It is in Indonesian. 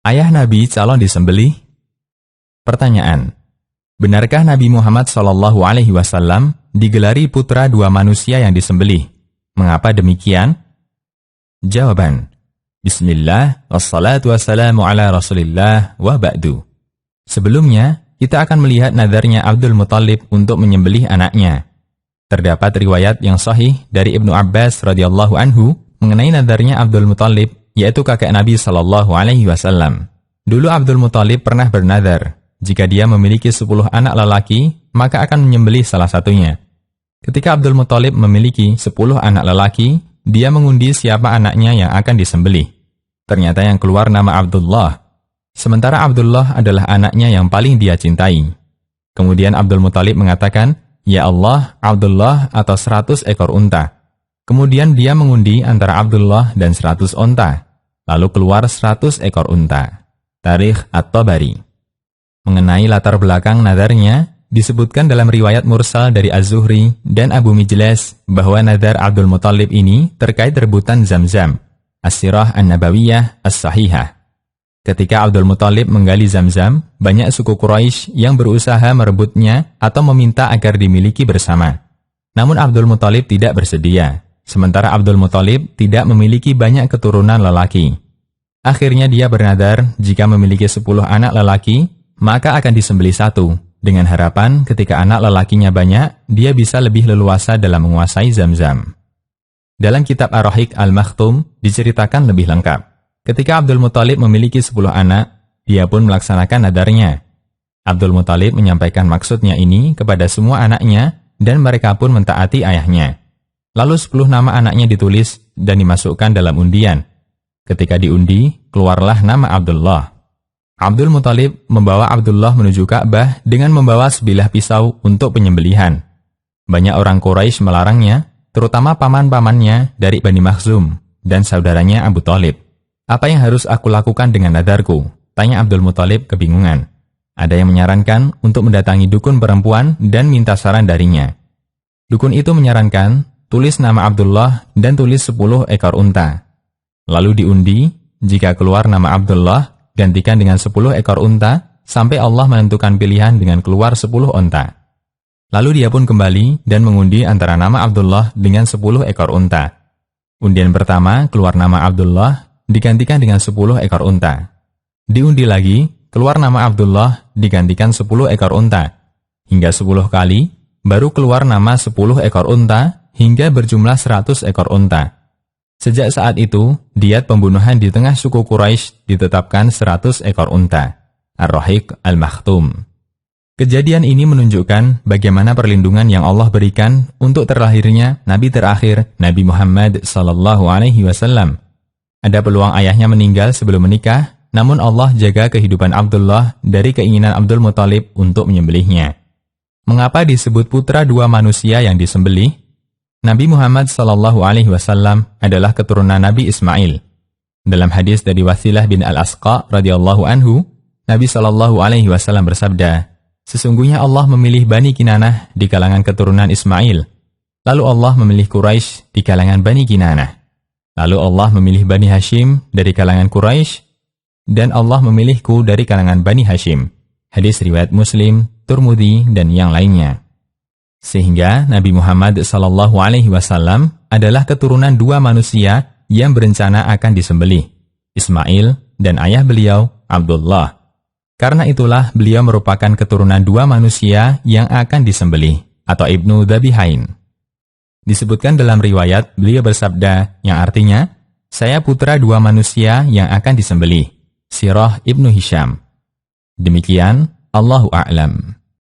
Ayah Nabi calon disembelih? Pertanyaan. Benarkah Nabi Muhammad SAW digelari putra dua manusia yang disembelih? Mengapa demikian? Jawaban. Bismillah, wassalatu wassalamu ala rasulillah, wa ba'du. Sebelumnya, kita akan melihat nadarnya Abdul Muthalib untuk menyembelih anaknya. Terdapat riwayat yang sahih dari Ibnu Abbas radhiyallahu anhu mengenai nadarnya Abdul Muthalib, yaitu kakek Nabi SAW. Dulu Abdul Muthalib pernah bernadar, jika dia memiliki 10 anak lelaki, maka akan menyembelih salah satunya. Ketika Abdul Muthalib memiliki 10 anak lelaki, dia mengundi siapa anaknya yang akan disembelih. Ternyata yang keluar nama Abdullah. Sementara Abdullah adalah anaknya yang paling dia cintai. Kemudian Abdul Muthalib mengatakan, "Ya Allah, Abdullah atau 100 ekor unta." Kemudian dia mengundi antara Abdullah dan 100 unta. Lalu keluar 100 ekor unta. Tarikh At-Tabari. Mengenai latar belakang nadarnya, disebutkan dalam riwayat mursal dari Az-Zuhri dan Abu Mijlas bahwa nadar Abdul Muthalib ini terkait rebutan Zamzam, As-Sirah An-Nabawiyah As-Sahihah. Ketika Abdul Muthalib menggali Zamzam, banyak suku Quraisy yang berusaha merebutnya atau meminta agar dimiliki bersama. Namun Abdul Muthalib tidak bersedia, sementara Abdul Muthalib tidak memiliki banyak keturunan lelaki. Akhirnya dia bernadar jika memiliki 10 anak lelaki, maka akan disembelih 1. Dengan harapan ketika anak lelakinya banyak, dia bisa lebih leluasa dalam menguasai Zamzam. Dalam kitab Ar-Rahiq Al-Makhtum diceritakan lebih lengkap. Ketika Abdul Muthalib memiliki 10 anak, dia pun melaksanakan nadarnya. Abdul Muthalib menyampaikan maksudnya ini kepada semua anaknya dan mereka pun mentaati ayahnya. Lalu 10 nama anaknya ditulis dan dimasukkan dalam undian. Ketika diundi, keluarlah nama Abdullah. Abdul Muthalib membawa Abdullah menuju Ka'bah dengan membawa sebilah pisau untuk penyembelihan. Banyak orang Quraisy melarangnya, terutama paman-pamannya dari Bani Makhzum dan saudaranya Abu Thalib. "Apa yang harus aku lakukan dengan nadarku?" tanya Abdul Muthalib kebingungan. Ada yang menyarankan untuk mendatangi dukun perempuan dan minta saran darinya. Dukun itu menyarankan, tulis nama Abdullah dan tulis 10 ekor unta. Lalu diundi, jika keluar nama Abdullah, gantikan dengan 10 ekor unta, sampai Allah menentukan pilihan dengan keluar 10 unta. Lalu dia pun kembali dan mengundi antara nama Abdullah dengan 10 ekor unta. Undian pertama keluar nama Abdullah, digantikan dengan 10 ekor unta. Diundi lagi, keluar nama Abdullah, digantikan 10 ekor unta. Hingga 10 kali, baru keluar nama 10 ekor unta, hingga berjumlah 100 ekor unta. Sejak saat itu, diat pembunuhan di tengah suku Quraisy ditetapkan 100 ekor unta. Ar-Rahiq Al-Makhtum. Kejadian ini menunjukkan bagaimana perlindungan yang Allah berikan untuk terlahirnya Nabi terakhir, Nabi Muhammad SAW. Ada peluang ayahnya meninggal sebelum menikah, namun Allah jaga kehidupan Abdullah dari keinginan Abdul Muthalib untuk menyembelihnya. Mengapa disebut putra dua manusia yang disembelih? Nabi Muhammad SAW adalah keturunan Nabi Ismail. Dalam hadis dari Wasilah bin Al-Asqa radhiyallahu anhu, Nabi SAW bersabda, "Sesungguhnya Allah memilih Bani Kinanah di kalangan keturunan Ismail. Lalu Allah memilih Quraisy di kalangan Bani Kinanah. Lalu Allah memilih Bani Hashim dari kalangan Quraisy, dan Allah memilihku dari kalangan Bani Hashim." Hadis riwayat Muslim, Tirmidzi, dan yang lainnya. Sehingga Nabi Muhammad SAW adalah keturunan dua manusia yang berencana akan disembelih, Ismail dan ayah beliau, Abdullah. Karena itulah beliau merupakan keturunan dua manusia yang akan disembelih, atau Ibnu Dhabihain. Disebutkan dalam riwayat, beliau bersabda, yang artinya, "Saya putra dua manusia yang akan disembelih." Sirah Ibnu Hisham. Demikian, Allahu a'lam.